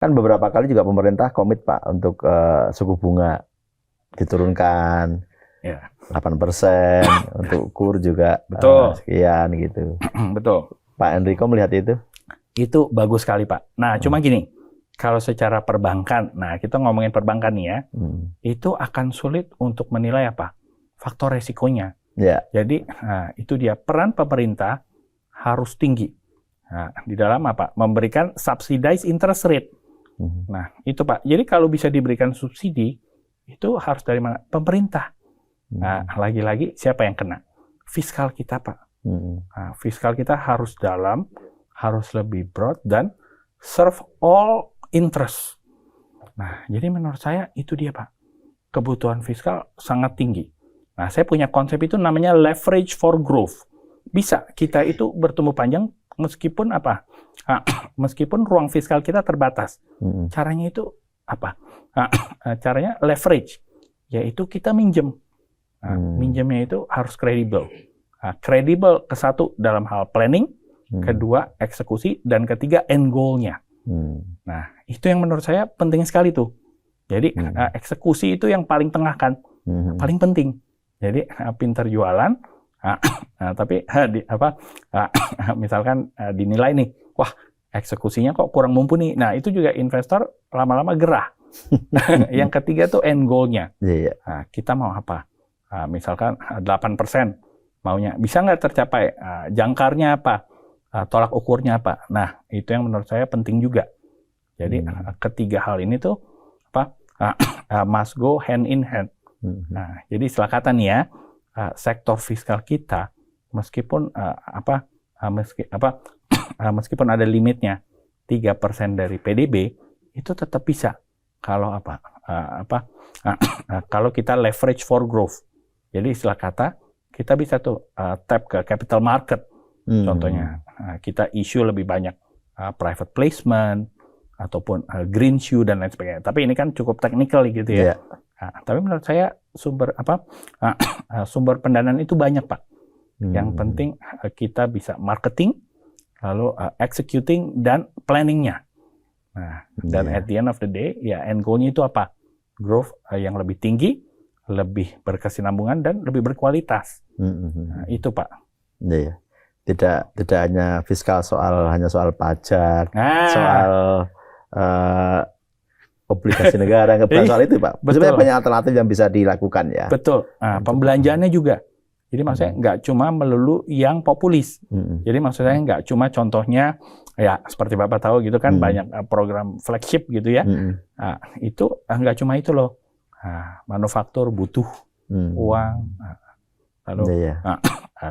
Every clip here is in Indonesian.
Kan beberapa kali juga pemerintah komit Pak untuk suku bunga diturunkan Ya. 8%, untuk KUR juga Betul. sekian gitu. Betul. Pak Enrico melihat itu? Itu bagus sekali Pak. Nah, cuma gini, kalau secara perbankan, nah kita ngomongin perbankan nih ya, itu akan sulit untuk menilai apa? Faktor resikonya. Ya. Jadi, nah, itu dia peran pemerintah harus tinggi. Nah, di dalam apa? Memberikan subsidized interest rate. Nah, itu Pak. Jadi kalau bisa diberikan subsidi, itu harus dari mana? Pemerintah. Nah, lagi-lagi siapa yang kena? Fiskal kita, Pak. Nah, fiskal kita harus dalam, harus lebih broad, dan serve all interest. Nah, jadi menurut saya itu dia, Pak. Kebutuhan fiskal sangat tinggi. Nah, saya punya konsep itu namanya leverage for growth. Bisa kita itu bertumbuh panjang meskipun apa? Meskipun ruang fiskal kita terbatas. Caranya itu apa? Caranya leverage, yaitu kita minjem. Minjemnya itu harus kredibel. Kredibel ke satu dalam hal planning, kedua eksekusi, dan ketiga end goal-nya. Nah, itu yang menurut saya penting sekali tuh. Jadi eksekusi itu yang paling tengah kan, paling penting. Jadi pintar jualan, tapi misalkan dinilai nih, wah eksekusinya kok kurang mumpuni. Nah, itu juga investor lama-lama gerah. Yang ketiga tuh end goal-nya. Nah, kita mau apa? Misalkan 8% maunya. Bisa nggak tercapai? Jangkarnya apa? Tolak ukurnya apa? Nah, itu yang menurut saya penting juga. Jadi, ketiga hal ini tuh must go hand in hand. Nah, jadi istilah kata nih ya, sektor fiskal kita meskipun meskipun ada limitnya 3% dari PDB, itu tetap bisa kalau kalau kita leverage for growth. Jadi istilah kata kita bisa tuh tap ke capital market. Contohnya kita issue lebih banyak private placement ataupun green shoe dan lain sebagainya. Tapi ini kan cukup technical gitu ya. Tapi menurut saya sumber pendanaan itu banyak, Pak. Yang penting kita bisa marketing, lalu executing dan planningnya. Nah, dan at the end of the day, ya end goal-nya itu apa? Growth yang lebih tinggi, lebih berkesinambungan dan lebih berkualitas. Nah, itu Pak. Tidak hanya fiskal hanya soal pajak, soal obligasi negara, bukan soal itu Pak. Sebenarnya banyak alternatif yang bisa dilakukan ya. Betul. Nah, pembelanjaannya juga. Jadi maksudnya nggak cuma melulu yang populis. Jadi maksud saya nggak cuma contohnya ya seperti Bapak tahu gitu kan banyak program flagship gitu ya. Nah, itu nggak cuma itu loh. Nah, manufaktur butuh uang, lalu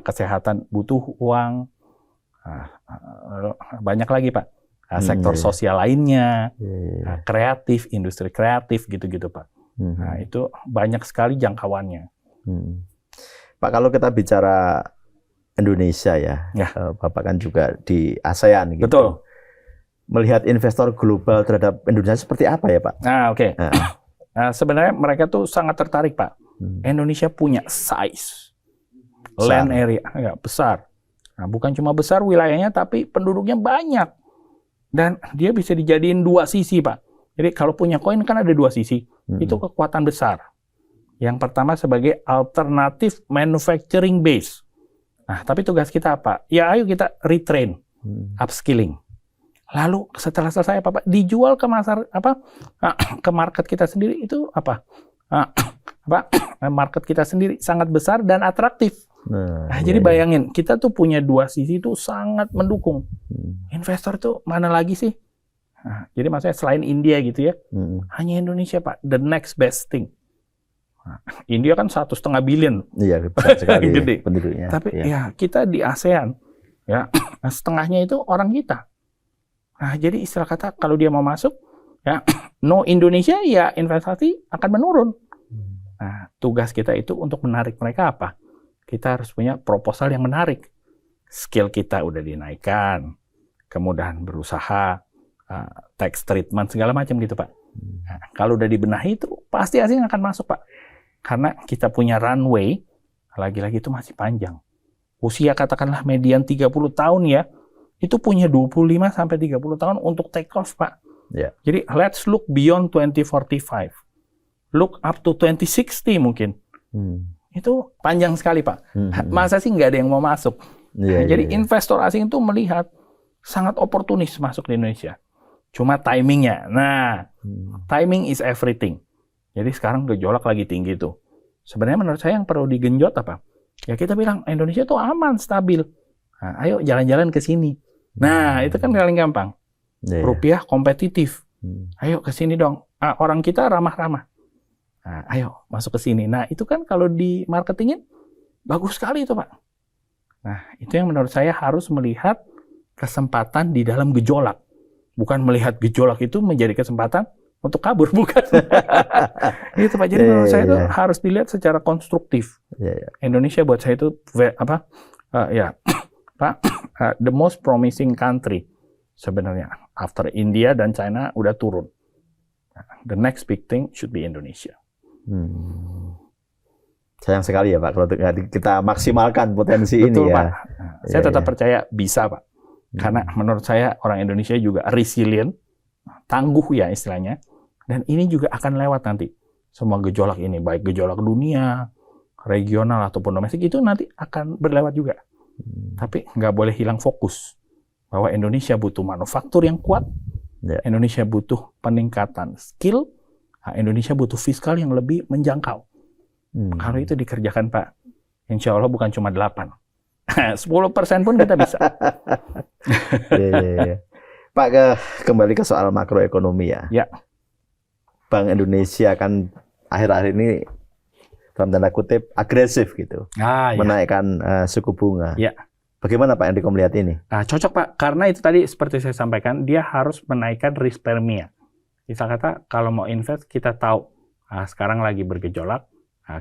kesehatan butuh uang, banyak lagi Pak. Sektor sosial lainnya, kreatif, industri kreatif gitu-gitu Pak. Nah, itu banyak sekali jangkauannya. Pak, kalau kita bicara Indonesia ya, Bapak kan juga di ASEAN gitu. Betul. Melihat investor global terhadap Indonesia seperti apa ya Pak? Nah, oke. Nah, sebenarnya mereka tuh sangat tertarik Pak. Indonesia punya size, land area besar. Nah, bukan cuma besar wilayahnya, tapi penduduknya banyak. Dan dia bisa dijadiin dua sisi Pak. Jadi kalau punya koin kan ada dua sisi. Itu kekuatan besar. Yang pertama sebagai alternatif manufacturing base. Nah, tapi tugas kita apa? Ya ayo kita retrain, upskilling. Lalu setelah selesai Pak, dijual ke ke market kita sendiri itu apa? Market kita sendiri sangat besar dan atraktif. Jadi bayangin, kita tuh punya dua sisi itu sangat mendukung. Investor tuh mana lagi sih? Nah, jadi maksudnya selain India gitu ya, hanya Indonesia Pak, the next best thing. India kan 1,5 billion, besar sekali gede. Penduduknya. Tapi ya kita di ASEAN, ya setengahnya itu orang kita. Nah, jadi istilah kata kalau dia mau masuk, ya no Indonesia, ya investasi akan menurun. Nah, tugas kita itu untuk menarik mereka apa? Kita harus punya proposal yang menarik. Skill kita udah dinaikkan, kemudahan berusaha, tax treatment segala macam gitu Pak. Nah, kalau udah dibenahi itu pasti asing akan masuk Pak. Karena kita punya runway, lagi-lagi itu masih panjang. Usia katakanlah median 30 tahun ya, itu punya 25-30 tahun untuk take off Pak. Yeah. Jadi let's look beyond 2045. Look up to 2060 mungkin. Itu panjang sekali, Pak. Masa sih nggak ada yang mau masuk? Jadi investor asing itu melihat sangat oportunis masuk di Indonesia. Cuma timingnya. Nah, timing is everything. Jadi sekarang gejolak lagi tinggi tuh. Sebenarnya menurut saya yang perlu digenjot apa? Ya kita bilang Indonesia tuh aman, stabil. Nah, ayo jalan-jalan ke sini. Nah, itu kan paling gampang. Rupiah kompetitif. Ayo ke sini dong. Orang kita ramah-ramah. Nah, ayo masuk ke sini. Nah, itu kan kalau di marketingin bagus sekali itu, Pak. Nah, itu yang menurut saya harus melihat kesempatan di dalam gejolak. Bukan melihat gejolak itu menjadi kesempatan untuk kabur, bukan. Itu Pak. Jadi menurut saya itu harus dilihat secara konstruktif. Indonesia buat saya itu Pak, the most promising country sebenarnya. After India dan China udah turun. The next big thing should be Indonesia. Sayang sekali ya Pak, kalau kita maksimalkan potensi Betul, ini ya. Pak. Saya tetap percaya bisa, Pak. Karena menurut saya orang Indonesia juga resilient, tangguh ya istilahnya. Dan ini juga akan lewat nanti. Semua gejolak ini, baik gejolak dunia, regional ataupun domestik, itu nanti akan berlewat juga. Tapi nggak boleh hilang fokus. Bahwa Indonesia butuh manufaktur yang kuat, Indonesia butuh peningkatan skill, Indonesia butuh fiskal yang lebih menjangkau. Kalau itu dikerjakan, Pak, insya Allah bukan cuma 8. 10% pun kita bisa. Pak, kembali ke soal makroekonomi ya. Bank Indonesia kan akhir-akhir ini dalam tanda kutip agresif gitu, menaikkan suku bunga. Bagaimana Pak Enrico melihat ini? Cocok Pak, karena itu tadi seperti saya sampaikan, dia harus menaikkan risk premia. Misal kata kalau mau invest kita tahu sekarang lagi bergejolak,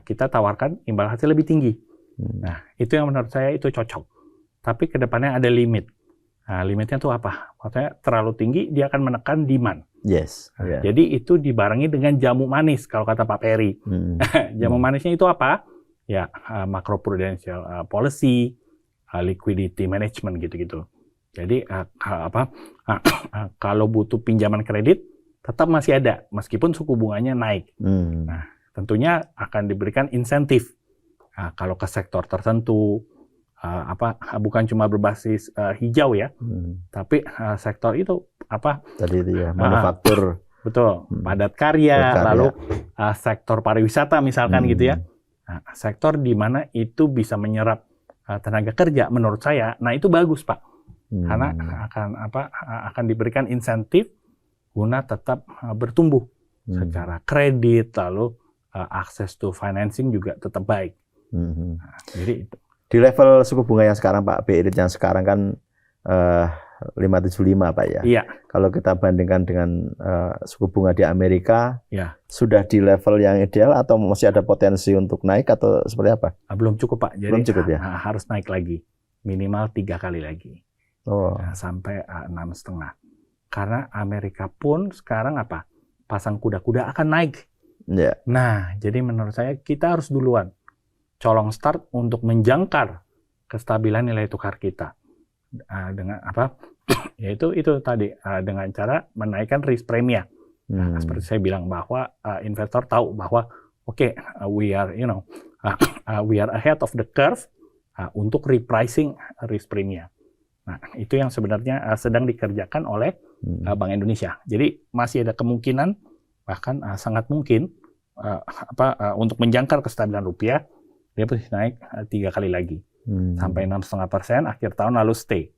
kita tawarkan imbal hasil lebih tinggi. Nah, itu yang menurut saya itu cocok. Tapi kedepannya ada limit. Limitnya itu apa? Maksudnya terlalu tinggi dia akan menekan demand. Jadi itu dibarengi dengan jamu manis kalau kata Pak Peri. Jamu manisnya itu apa? Ya, macroprudential policy, liquidity management gitu-gitu. Jadi kalau butuh pinjaman kredit tetap masih ada meskipun suku bunganya naik. Nah, tentunya akan diberikan insentif. Kalau ke sektor tertentu bukan cuma berbasis hijau ya, tapi sektor itu tadi itu ya, manufaktur. Betul, padat karya, lalu sektor pariwisata misalkan gitu ya. Nah, sektor di mana itu bisa menyerap tenaga kerja menurut saya, nah itu bagus Pak, karena akan diberikan insentif guna tetap bertumbuh secara kredit, lalu akses to financing juga tetap baik. Jadi itu. Di level suku bunga yang sekarang Pak, BI rate yang sekarang kan 5,75 Pak ya. Iya. Kalau kita bandingkan dengan suku bunga di Amerika, sudah di level yang ideal atau masih ada potensi untuk naik atau seperti apa? Belum cukup Pak. Jadi belum cukup ya. Harus naik lagi, minimal 3 kali lagi, sampai 6,5. Karena Amerika pun sekarang pasang kuda-kuda akan naik. Nah, jadi menurut saya kita harus duluan colong start untuk menjangkar kestabilan nilai tukar kita. Dengan yaitu itu tadi dengan cara menaikkan risk premia. Seperti saya bilang bahwa investor tahu bahwa we are we are ahead of the curve untuk repricing risk premia. Nah, itu yang sebenarnya sedang dikerjakan oleh Bank Indonesia. Jadi masih ada kemungkinan, bahkan sangat mungkin untuk menjangkar kestabilan rupiah, dia pasti naik 3 kali lagi. Sampai 6,5% akhir tahun lalu stay.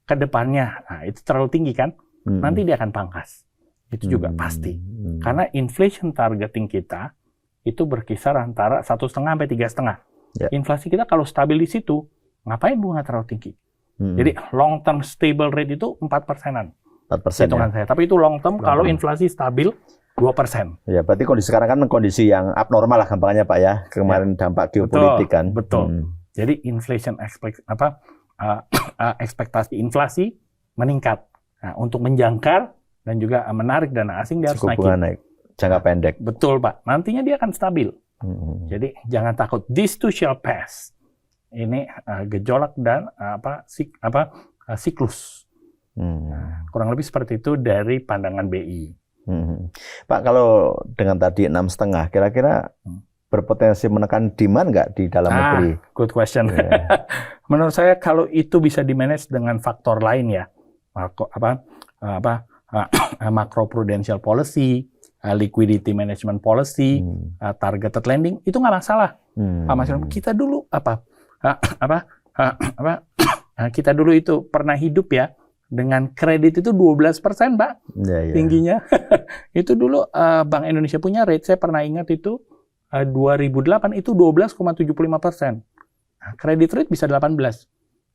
Ke depannya, itu terlalu tinggi kan? Nanti dia akan pangkas. Itu juga pasti. Karena inflation targeting kita itu berkisar antara 1,5 sampai 3,5. Inflasi kita kalau stabil di situ, ngapain bunga terlalu tinggi? Jadi long term stable rate itu 4%-an. 4% hitungan saya. Tapi itu long term kalau inflasi stabil 2%. Ya, berarti kondisi sekarang kan kondisi yang abnormal lah gampangnya Pak ya. Kemarin dampak geopolitik kan. Betul. Jadi inflation ekspektasi inflasi meningkat. Nah, untuk menjangkar dan juga menarik dana asing dia harus naik. Suku bunga naik jangka pendek. Betul Pak. Nantinya dia akan stabil. Jadi jangan takut. This too shall pass. Ini gejolak dan siklus. Nah, kurang lebih seperti itu dari pandangan BI. Pak, kalau dengan tadi 6,5, kira-kira berpotensi menekan demand nggak di dalam negeri? Good question. Yeah. Menurut saya kalau itu bisa di-manage dengan faktor lain ya, macro prudential policy, liquidity management policy, targeted lending, itu nggak masalah. Pak Mas, kita dulu kita dulu itu pernah hidup ya dengan kredit itu 12%, Pak, tingginya. Itu dulu Bank Indonesia punya rate, saya pernah ingat itu 2008 itu 12,75%. Kredit rate bisa 18.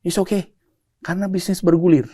It's okay, karena bisnis bergulir.